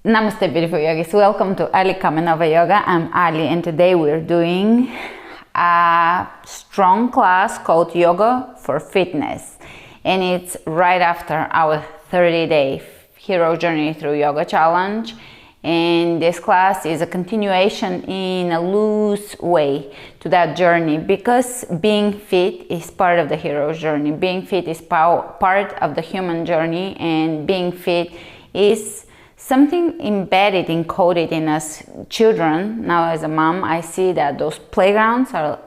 Namaste beautiful yogis, welcome to Ali Kamenova Yoga. I'm Ali and today we're doing a strong class called Yoga for Fitness, and it's right after our 30-day Hero Journey Through Yoga Challenge. And this class is a continuation in a loose way to that journey, because being fit is part of the hero's journey. Being fit is part of the human journey, and being fit is something embedded, encoded in us children. Now as a mom, I see that those playgrounds are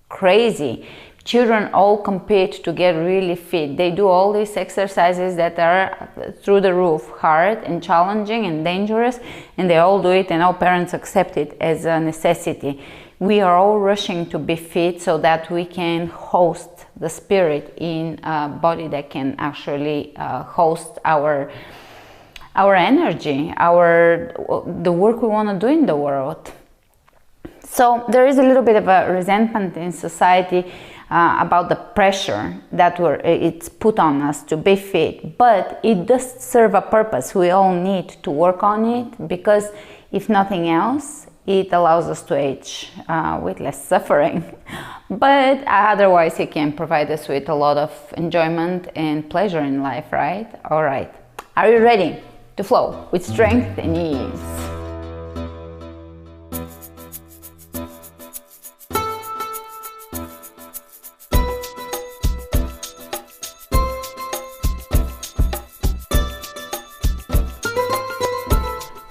crazy. Children all compete to get really fit. They do all these exercises that are through the roof, hard and challenging and dangerous, and they all do it, and all parents accept it as a necessity. We are all rushing to be fit so that we can host the spirit in a body that can actually host our energy, the work we want to do in the world. So there is a little bit of a resentment in society about the pressure that it's put on us to be fit, but it does serve a purpose. We all need to work on it, because if nothing else, it allows us to age with less suffering. But otherwise, it can provide us with a lot of enjoyment and pleasure in life, right? All right, are you ready to flow with strength and ease?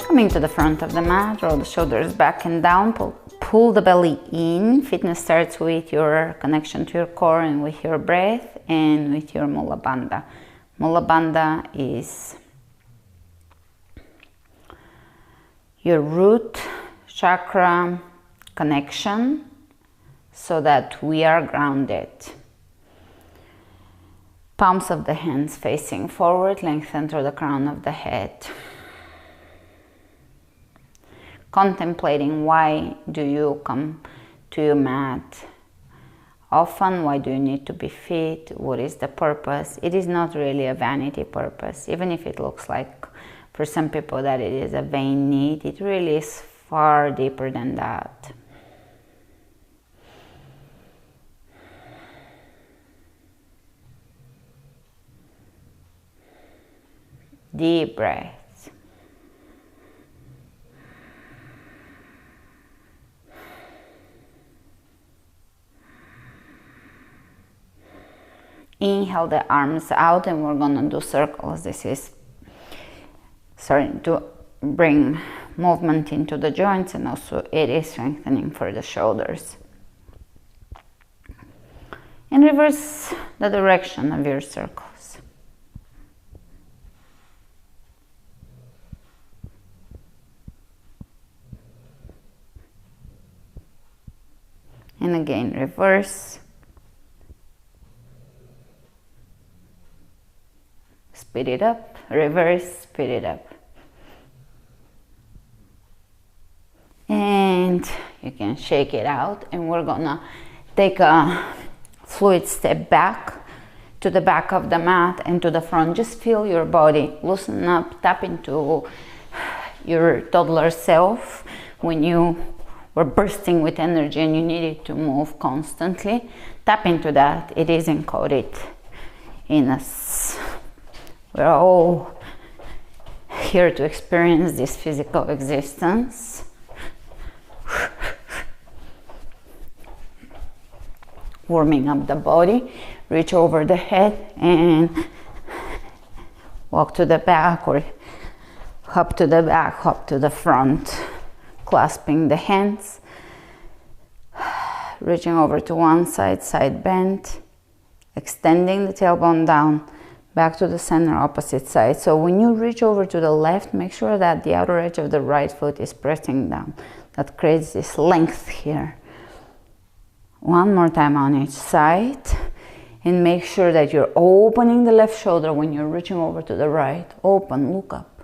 Coming to the front of the mat, roll the shoulders back and down, pull the belly in. Fitness starts with your connection to your core and with your breath and with your Mula Bandha. Mula Bandha is your root chakra connection, so that we are grounded. Palms of the hands facing forward, lengthen through the crown of the head. Contemplating, why do you come to your mat often? Why do you need to be fit? What is the purpose? It is not really a vanity purpose, even if it looks like for some people that it is a vain need. It really is far deeper than that. Deep breath. Inhale the arms out, and we're gonna do circles. This is to bring movement into the joints, and also it is strengthening for the shoulders. And reverse the direction of your circles. And again, reverse. Speed it up, reverse, speed it up. And you can shake it out, and we're gonna take a fluid step back to the back of the mat and to the front. Just feel your body loosen up, tap into your toddler self when you were bursting with energy and you needed to move constantly. Tap into that. It is encoded in us. We're all here to experience this physical existence. Warming up the body, reach over the head and walk to the back, or hop to the back, hop to the front, clasping the hands, reaching over to one side, side bend, extending the tailbone down, back to the center, opposite side. So when you reach over to the left, make sure that the outer edge of the right foot is pressing down. That creates this length here. One more time on each side, and make sure that you're opening the left shoulder when you're reaching over to the right. Open, look up.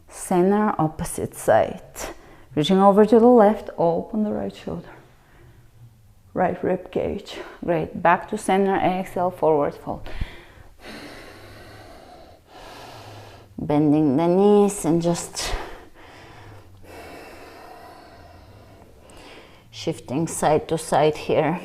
Center, opposite side. Reaching over to the left, open the right shoulder. Right rib cage. Great. Back to center, exhale, forward fold. bending the knees and just shifting side to side here.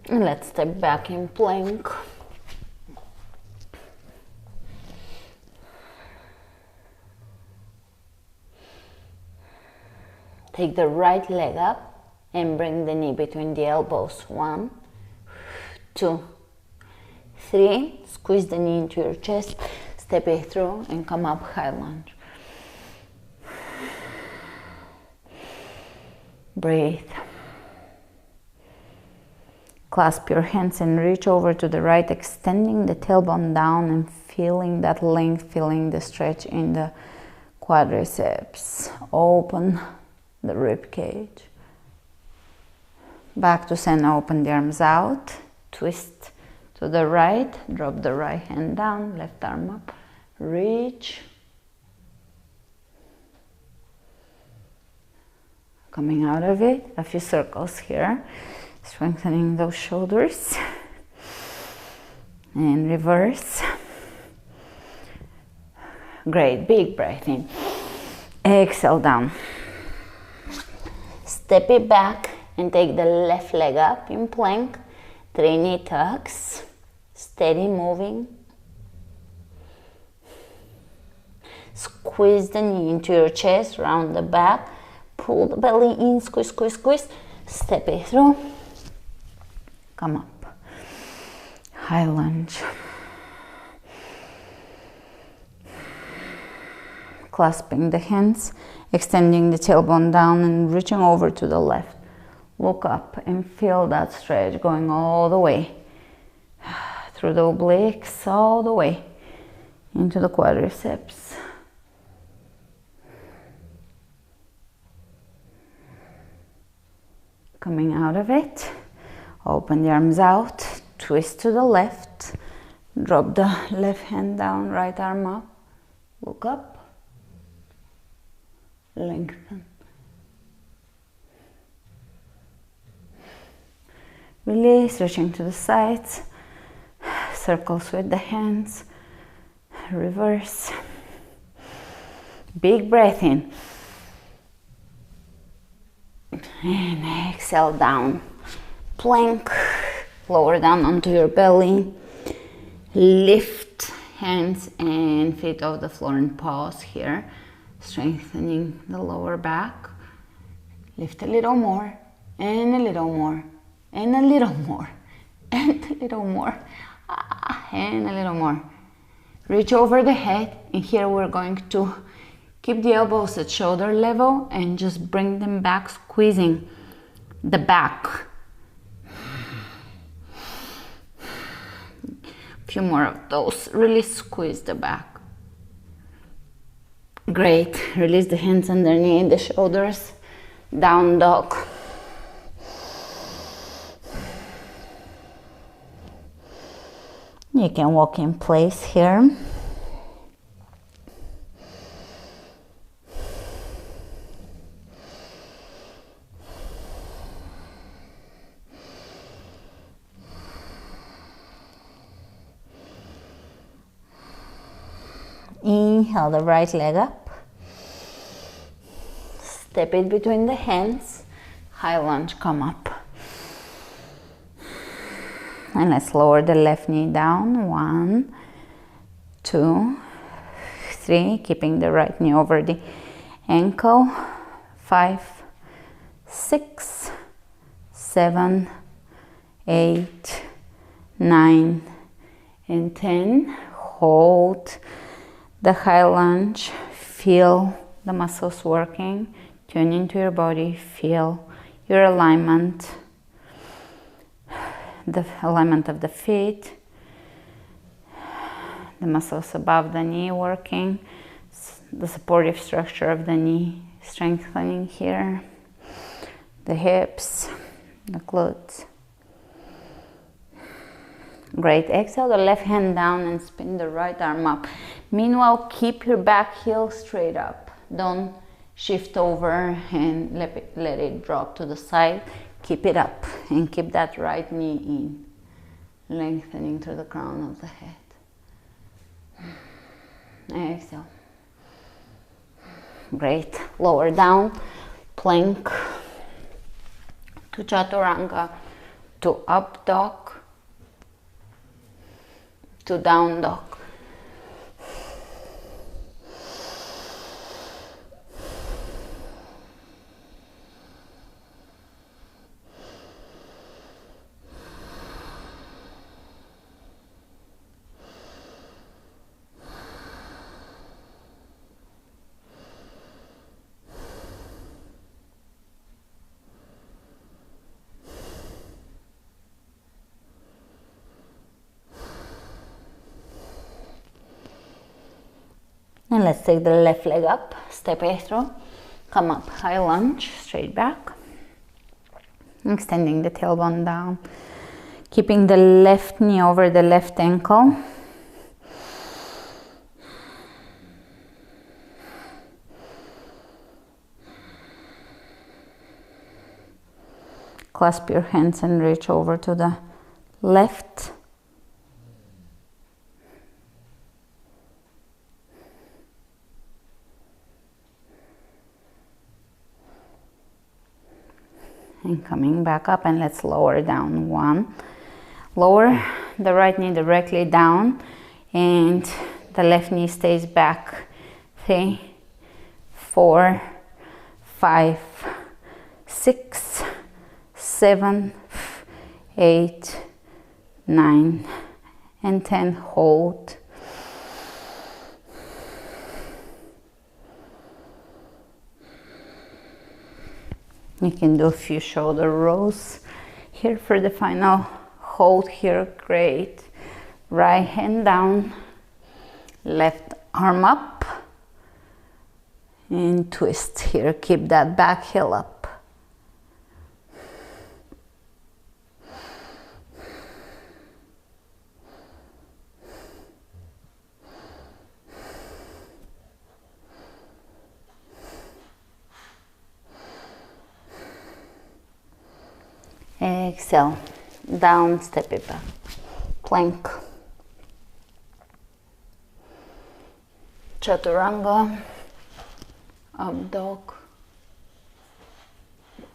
And let's step back in plank. Take the right leg up and bring the knee between the elbows. 1, 2, 3. Squeeze the knee into your chest, step it through and come up high lunge. Breathe. Clasp your hands and reach over to the right, extending the tailbone down and feeling that length, feeling the stretch in the quadriceps. Open the rib cage. Back to center, open the arms out, twist to the right, drop the right hand down, left arm up, reach. Coming out of it, a few circles here. Strengthening those shoulders and reverse. Great, big breath in. Exhale down. Step it back and take the left leg up in plank. 3 knee tucks. Steady moving. Squeeze the knee into your chest, round the back. Pull the belly in, squeeze, squeeze, squeeze. Step it through. Come up, high lunge. Clasping the hands, extending the tailbone down and reaching over to the left. Look up and feel that stretch going all the way through the obliques, all the way into the quadriceps. Coming out of it. Open the arms out, twist to the left, drop the left hand down, right arm up, look up, lengthen. Release, reaching to the sides, circles with the hands, reverse. Big breath in. And exhale down. Plank, lower down onto your belly, lift hands and feet off the floor and pause here, strengthening the lower back. Lift a little more, and a little more, and a little more, and a little more, and a little more. Reach over the head, and here we're going to keep the elbows at shoulder level and just bring them back, squeezing the back. Few more of those. Really squeeze the back. Great. Release the hands underneath the shoulders. Down dog. You can walk in place here. Inhale the right leg up. Step it between the hands. High lunge, come up. And let's lower the left knee down. 1, 2, 3. Keeping the right knee over the ankle. 5, 6, 7, 8, 9, and 10. Hold the high lunge, feel the muscles working, tune into your body, feel your alignment, the alignment of the feet, the muscles above the knee working, the supportive structure of the knee strengthening here, the hips, the glutes. Great. Exhale the left hand down and spin the right arm up. Meanwhile, keep your back heel straight up. Don't shift over and let it drop to the side. Keep it up and keep that right knee in, lengthening through the crown of the head. Exhale. Great. Lower down, plank, to chaturanga, to up dog, to down dog. And let's take the left leg up, step it through, come up, high lunge, straight back, extending the tailbone down, keeping the left knee over the left ankle. Clasp your hands and reach over to the left. And coming back up, and let's lower down. 1. Lower the right knee directly down and the left knee stays back. 3, 4, 5, 6, 7, 8, 9, and 10. Hold. You can do a few shoulder rolls here for the final hold here. Great. Right hand down, left arm up, and twist here. Keep that back heel up. Exhale, down, step it back, plank, chaturanga, up dog,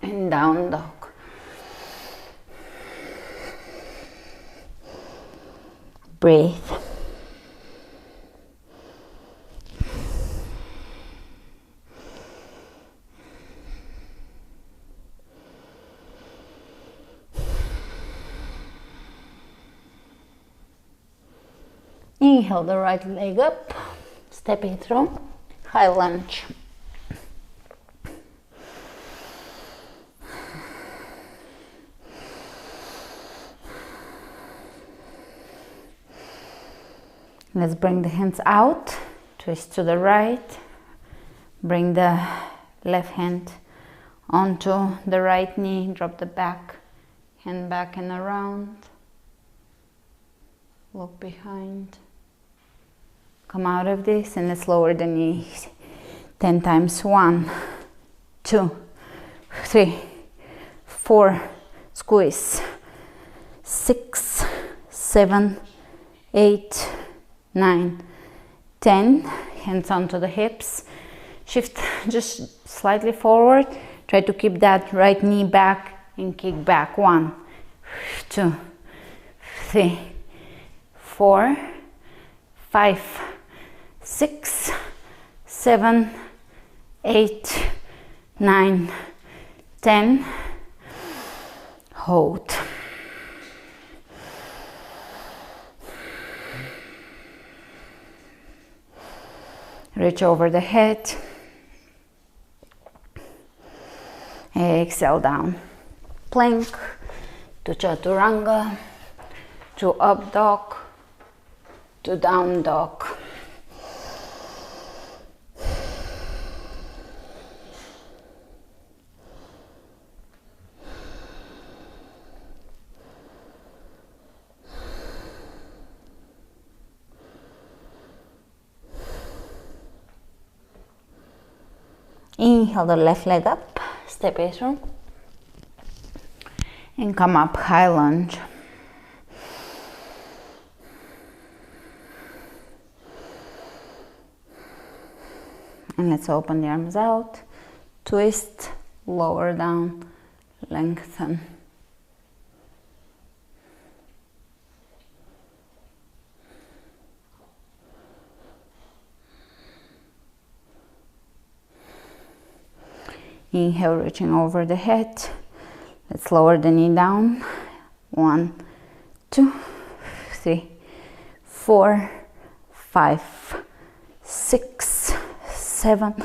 and down dog. Breathe. Inhale the right leg up, step it through, high lunge. Let's bring the hands out, twist to the right, bring the left hand onto the right knee, drop the back, hand back and around, look behind. Come out of this and let's lower the knees 10 times. 1, 2, 3, 4, squeeze, 6, 7, 8, 9, 10. Hands onto the hips. Shift just slightly forward. Try to keep that right knee back and kick back. 1, 2, 3, 4, 5, 6, 7, 8, 9, 10. Hold. Reach over the head. Exhale down. Plank to chaturanga, to up dog, to down dog. Inhale the left leg up, step it through, and come up, high lunge. And let's open the arms out, twist, lower down, lengthen. Inhale, reaching over the head. Let's lower the knee down. 1, 2, 3, 4, 5, 6, 7,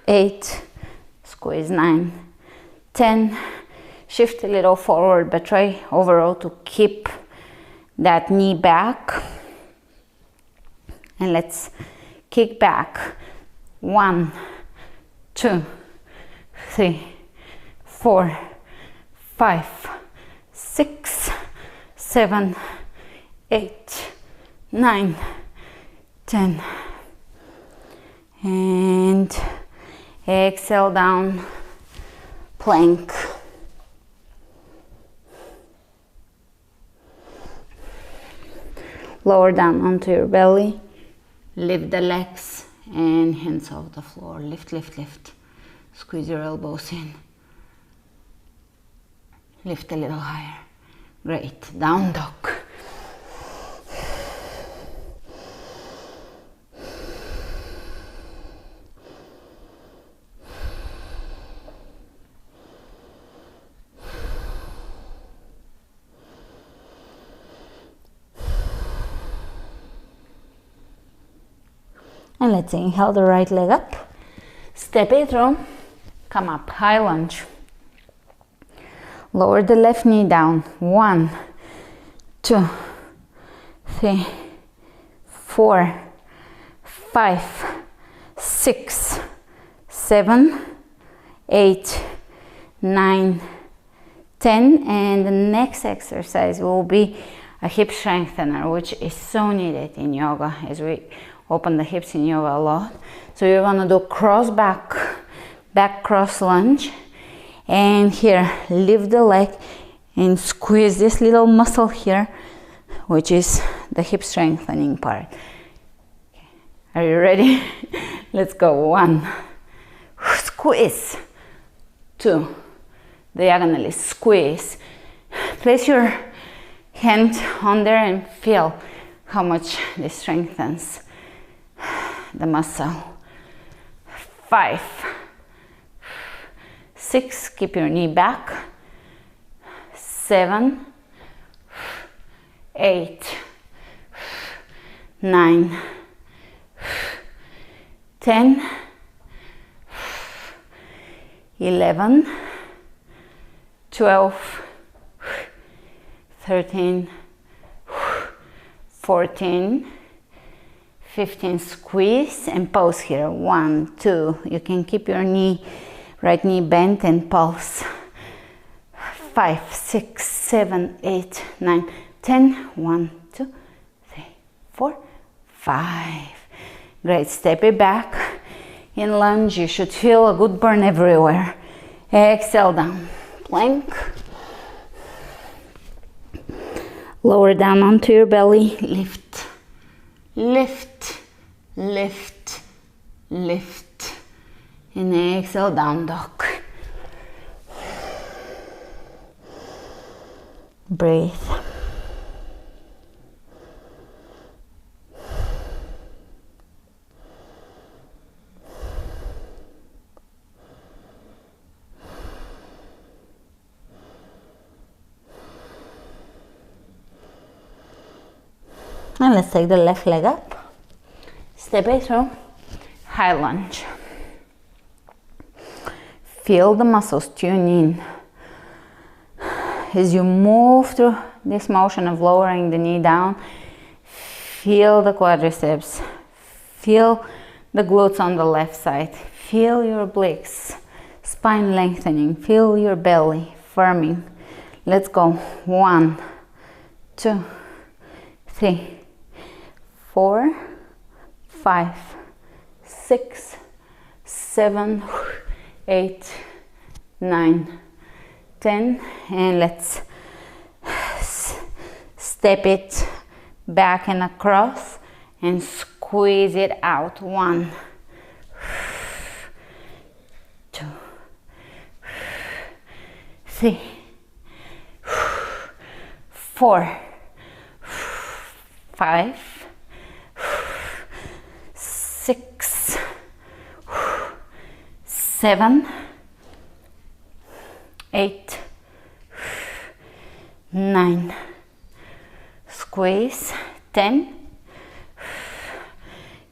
8, squeeze 9, 10. Shift a little forward, but try overall to keep that knee back. And let's kick back. 1, 2, 3, 4, 5, 6, 7, 8, 9, 10. And exhale down, plank. Lower down onto your belly, lift the legs and hands off the floor. Lift, lift, lift. Squeeze your elbows in. Lift a little higher. Great. Down dog. And let's inhale the right leg up. Step it through. Come up, high lunge. Lower the left knee down. 1, 2, 3, 4, 5, 6, 7, 8, 9, 10. And the next exercise will be a hip strengthener, which is so needed in yoga, as we open the hips in yoga a lot. So you're gonna do cross back cross lunge, and here lift the leg and squeeze this little muscle here, which is the hip strengthening part. Okay. Are you ready? Let's go. 1, squeeze. 2, diagonally squeeze. Place your hand on there and feel how much this strengthens the muscle. 5, 6, keep your knee back. 7, 8, 9, 10, 11, 12, 13, 14, 15, squeeze and pulse here. 1, 2, you can keep your knee, right knee bent and pulse. 5, 6, 7, 8, 9, 10. 1, 2, 3, 4, 5. Great. Step it back. In lunge, you should feel a good burn everywhere. Exhale down. Plank. Lower down onto your belly. Lift. Lift, lift, lift, and exhale, down dog. Breathe. And let's take the left leg up, step it through, high lunge. Feel the muscles tune in. As you move through this motion of lowering the knee down, feel the quadriceps, feel the glutes on the left side, feel your obliques, spine lengthening, feel your belly firming. Let's go. 1, 2, 3, 4, 5, 6, 7, 8, 9, 10, and let's step it back and across and squeeze it out. 1, 2, 3, 4, 5, 6, 7, 8, 9, squeeze, 10,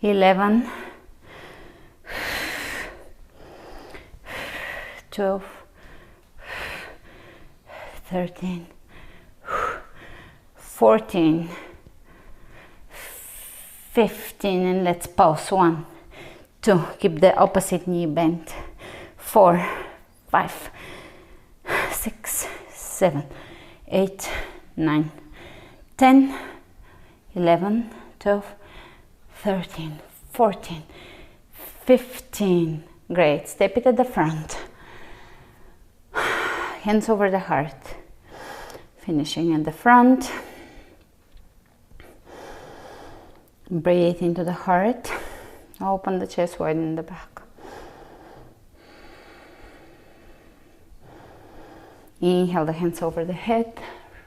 11, 12, 13, 14, 15, and let's pause. 1, 2, keep the opposite knee bent. 4, 5, 6, 7, 8, 9, 10, 11, 12, 13, 14, 15. Great. Step it at the front. Hands over the heart. Finishing at the front. Breathe into the heart. Open the chest, widen the back. Inhale the hands over the head.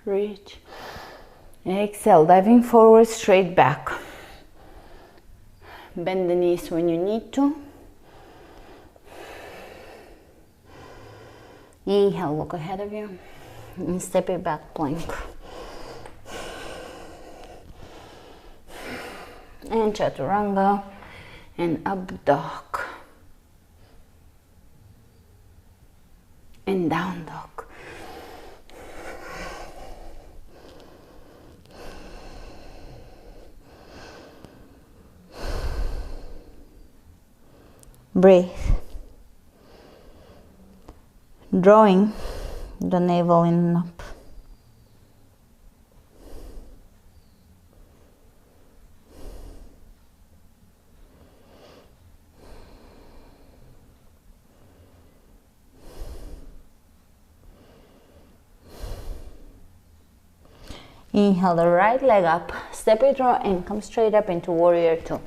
Reach. Exhale, diving forward, straight back. Bend the knees when you need to. Inhale, look ahead of you. And step it back, plank. And chaturanga. And up dog. And down dog. Breathe. Drawing the navel in and up. Inhale the right leg up, step it through and come straight up into warrior 2.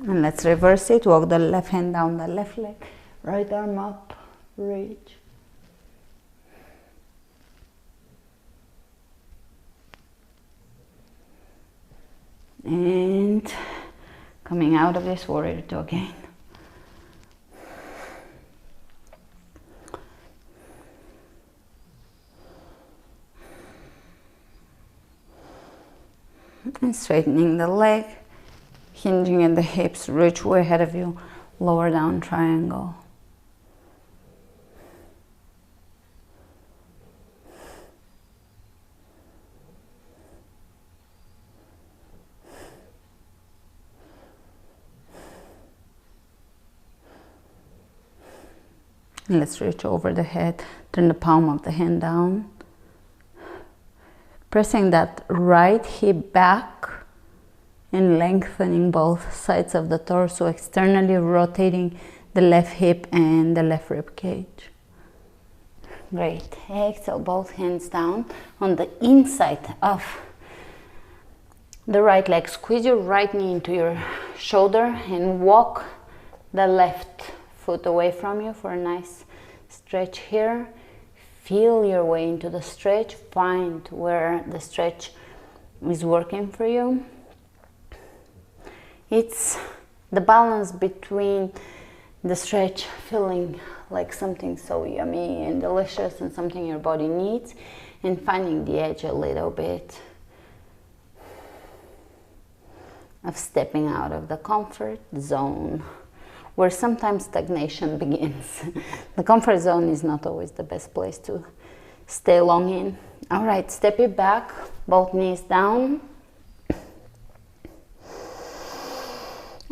And let's reverse it. Walk the left hand down the left leg, right arm up, reach. And coming out of this, warrior 2 again. And straightening the leg. Hinging at the hips, reach way ahead of you, lower down triangle. And let's reach over the head, turn the palm of the hand down. Pressing that right hip back and lengthening both sides of the torso, externally rotating the left hip and the left rib cage. Great. Exhale, both hands down on the inside of the right leg. Squeeze your right knee into your shoulder and walk the left foot away from you for a nice stretch here. Feel your way into the stretch. Find where the stretch is working for you. It's the balance between the stretch feeling like something so yummy and delicious and something your body needs, and finding the edge a little bit of stepping out of the comfort zone, where sometimes stagnation begins. The comfort zone is not always the best place to stay long in. All right, step it back, both knees down.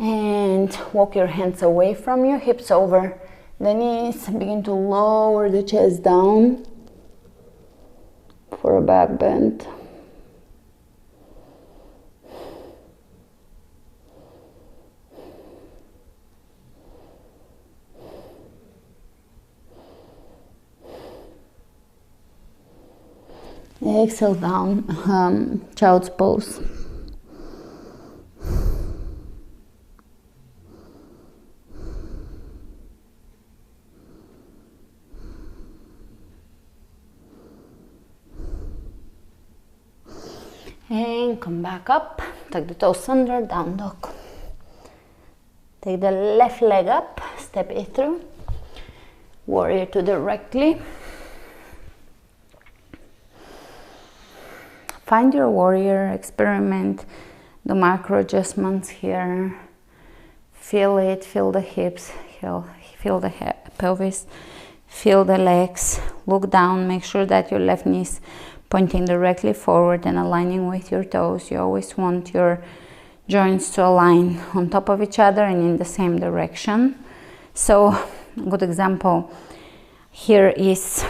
And walk your hands away from you, hips over the knees. Begin to lower the chest down. for a back bend. Exhale down, child's pose. And come back up, tuck the toes under, down dog. Take the left leg up, step it through. Warrior two directly. Find your warrior, experiment, do macro adjustments here. Feel it, feel the hips, feel the pelvis, feel the legs. Look down, make sure that your left knee is pointing directly forward and aligning with your toes. You always want your joints to align on top of each other and in the same direction. So, a good example here is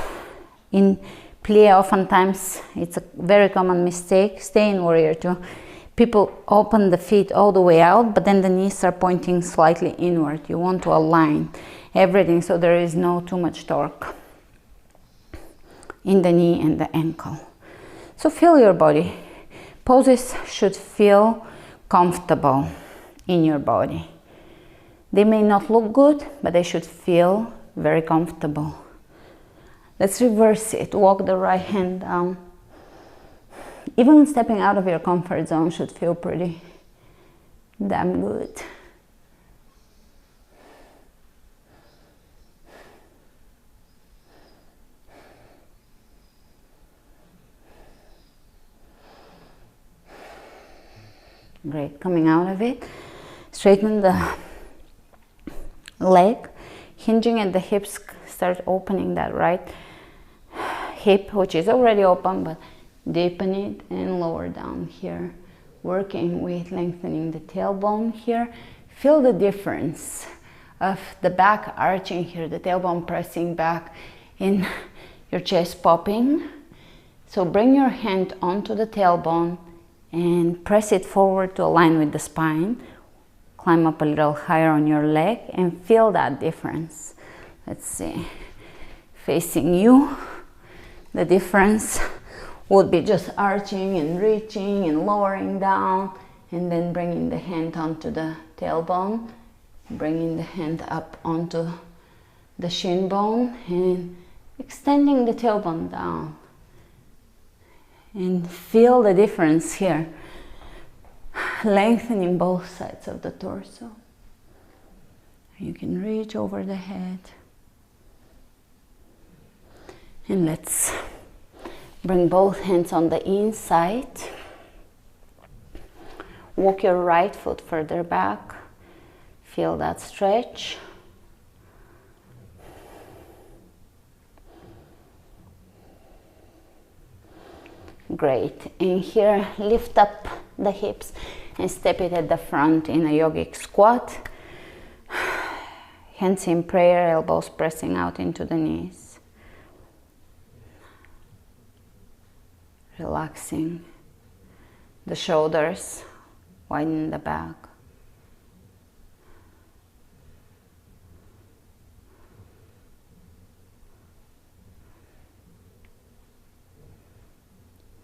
in plie. Oftentimes, it's a very common mistake. Stay in warrior two. People open the feet all the way out, but then the knees are pointing slightly inward. You want to align everything so there is no too much torque in the knee and the ankle. So feel your body. Poses should feel comfortable in your body. They may not look good, but they should feel very comfortable. Let's reverse it. Walk the right hand down. Even stepping out of your comfort zone should feel pretty damn good. Great, coming out of it, straighten the leg, hinging at the hips, start opening that right hip, which is already open, but deepen it and lower down here, working with lengthening the tailbone here. Feel the difference of the back arching here, the tailbone pressing back in your chest popping. So bring your hand onto the tailbone and press it forward to align with the spine. Climb up a little higher on your leg and feel that difference. Let's see, facing you, the difference would be just arching and reaching and lowering down, and then bringing the hand onto the tailbone, bringing the hand up onto the shin bone and extending the tailbone down. And feel the difference here, lengthening both sides of the torso. You can reach over the head. And let's bring both hands on the inside. Walk your right foot further back. Feel that stretch. Great. And here, lift up the hips and step it at the front in a yogic squat. Hands in prayer, elbows pressing out into the knees. Relaxing the shoulders, widen the back.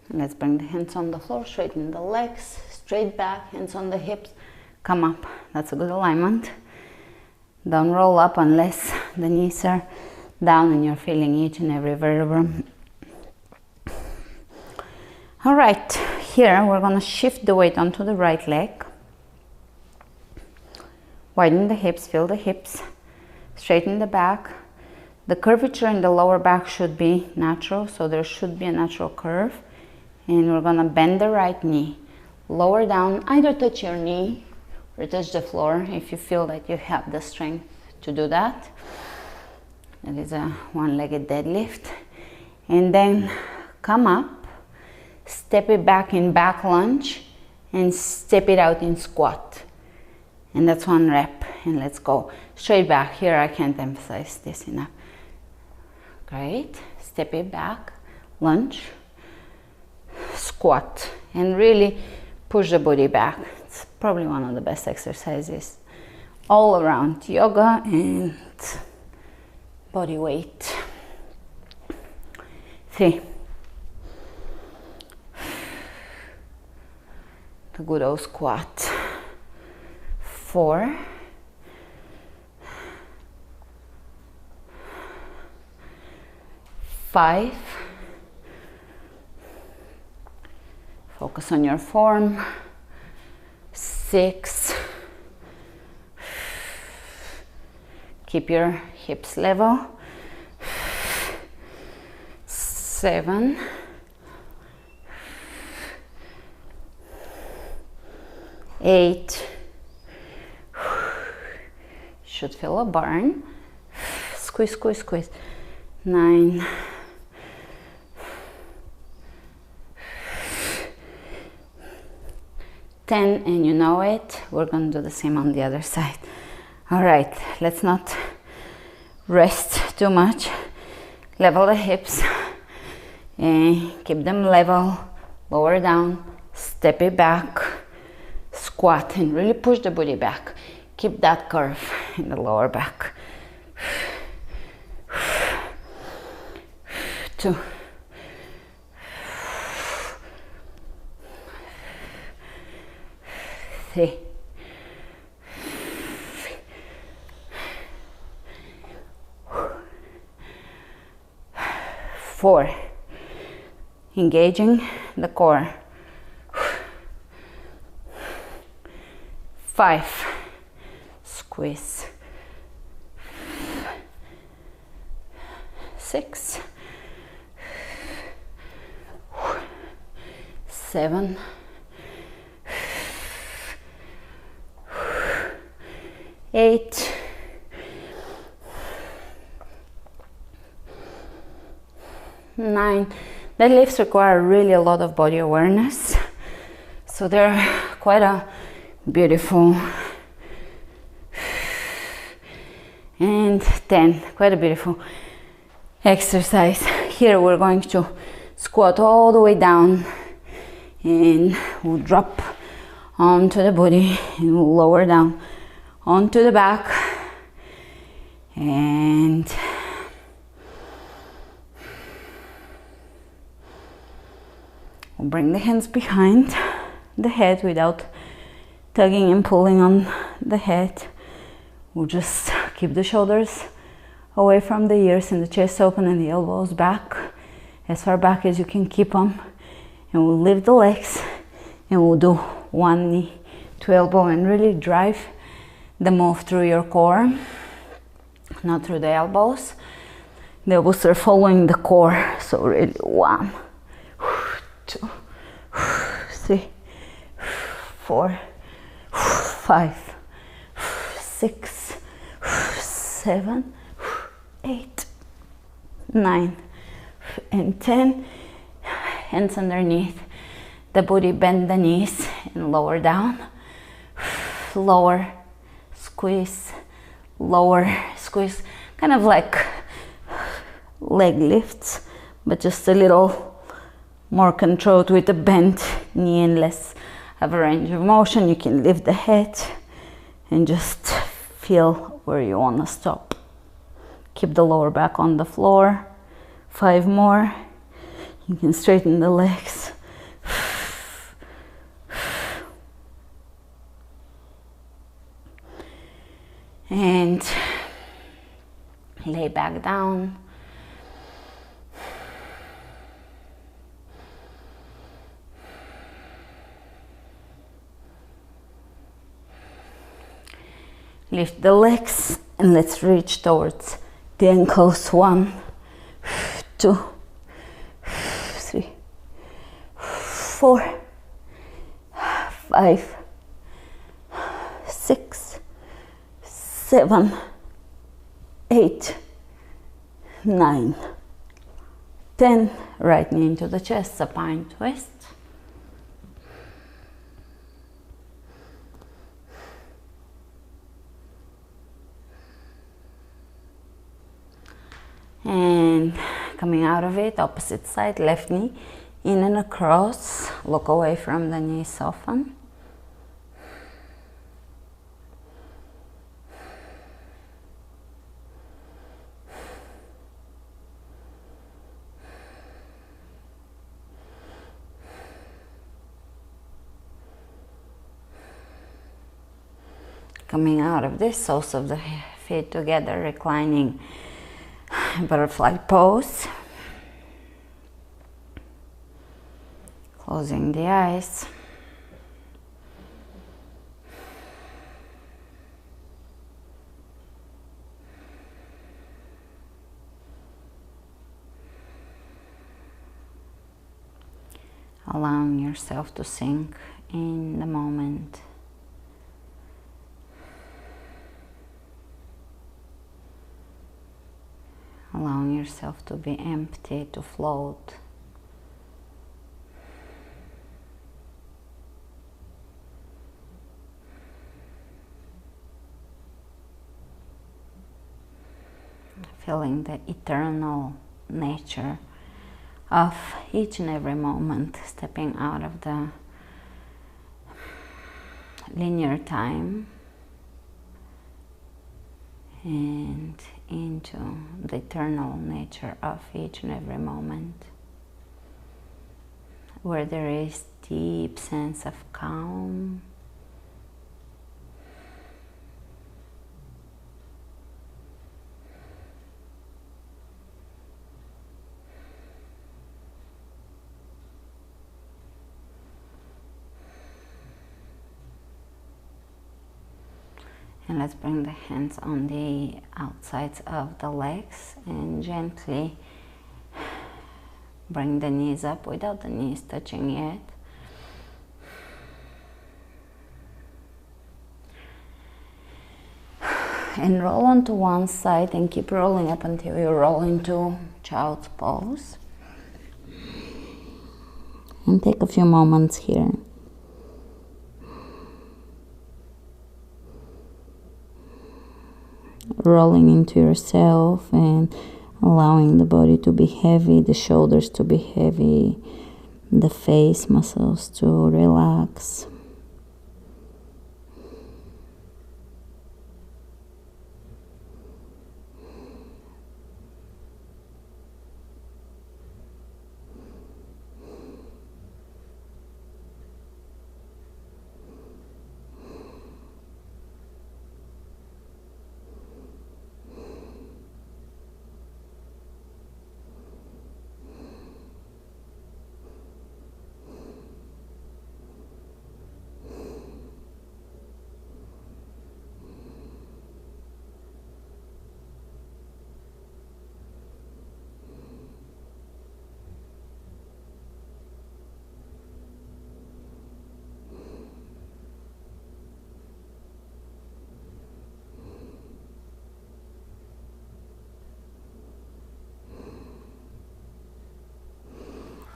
Let's bring the hands on the floor, straighten the legs, straight back, hands on the hips, come up. That's a good alignment. Don't roll up unless the knees are down and you're feeling each and every vertebra. All right, here we're gonna shift the weight onto the right leg. Widen the hips, feel the hips, straighten the back. The curvature in the lower back should be natural, so there should be a natural curve. And we're gonna bend the right knee, lower down, either touch your knee or touch the floor if you feel that you have the strength to do that. That is a one-legged deadlift. And then come up, step it back in back lunge, and step it out in squat. And that's one rep, and let's go. Straight back, here I can't emphasize this enough. Great, step it back, lunge. squat and really push the body back. It's probably one of the best exercises all around yoga and body weight. 3. The good old squat. 4. 5. Focus on your form. 6. Keep your hips level. 7. 8. Should feel a burn. Squeeze, squeeze, squeeze. 9. 10, and you know it. We're going to do the same on the other side. All right, let's not rest too much. Level the hips and keep them level. Lower down, step it back, squat, and really push the body back. Keep that curve in the lower back. 2. 3. 4. Engaging the core. 5. Squeeze. 6. 7. 8. 9. Deadlifts require really a lot of body awareness, so they're quite a beautiful. And 10, quite a beautiful exercise. Here we're going to squat all the way down and we'll drop onto the body and we'll lower down onto the back and we'll bring the hands behind the head without tugging and pulling on the head. We'll just keep the shoulders away from the ears and the chest open and the elbows back, as far back as you can keep them. And we'll lift the legs and we'll do one knee to elbow and really drive the move through your core, not through the elbows. The elbows are following the core, so really 1, 2, 3, 4, 5, 6, 7, 8, 9, and 10. Hands underneath the body, bend the knees and lower down. Lower, squeeze, lower, squeeze. Kind of like leg lifts, but just a little more controlled with the bent knee and less of a range of motion. You can lift the head and just feel where you want to stop. Keep the lower back on the floor. 5 more. You can straighten the legs. And lay back down. Lift the legs and let's reach towards the ankles. 1, 2, 3, 4, 5, 6, 7, 8, 9, 10. Right knee into the chest, supine twist. And coming out of it, opposite side, left knee In and across, look away from the knees, soften. Coming out of this, soles of the feet together, reclining butterfly pose. Closing the eyes. Allowing yourself to sink in the moment. Allowing yourself to be empty, to float. Feeling the eternal nature of each and every moment, stepping out of the linear time and into the eternal nature of each and every moment, where there is deep sense of calm, and let's bring the hands on the outsides of the legs and gently bring the knees up without the knees touching yet. And roll onto one side and keep rolling up until you roll into child's pose. And take a few moments here. Rolling into yourself and allowing the body to be heavy, the shoulders to be heavy, the face muscles to relax.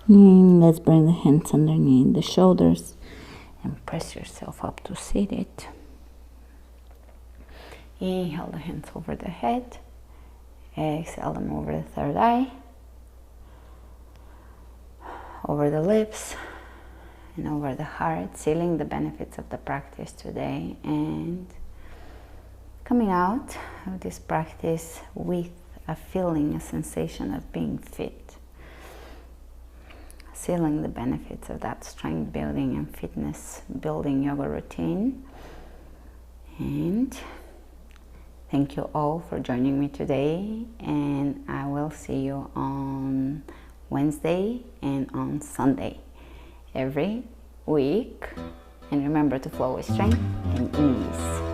And let's bring the hands underneath the shoulders and press yourself up to seated. Inhale the hands over the head. Exhale them over the third eye, over the lips, and over the heart, sealing the benefits of the practice today and coming out of this practice with a feeling, a sensation of being fit. Sealing the benefits of that strength building and fitness building yoga routine. And thank you all for joining me today, and I will see you on Wednesday and on Sunday every week. And remember to flow with strength and ease.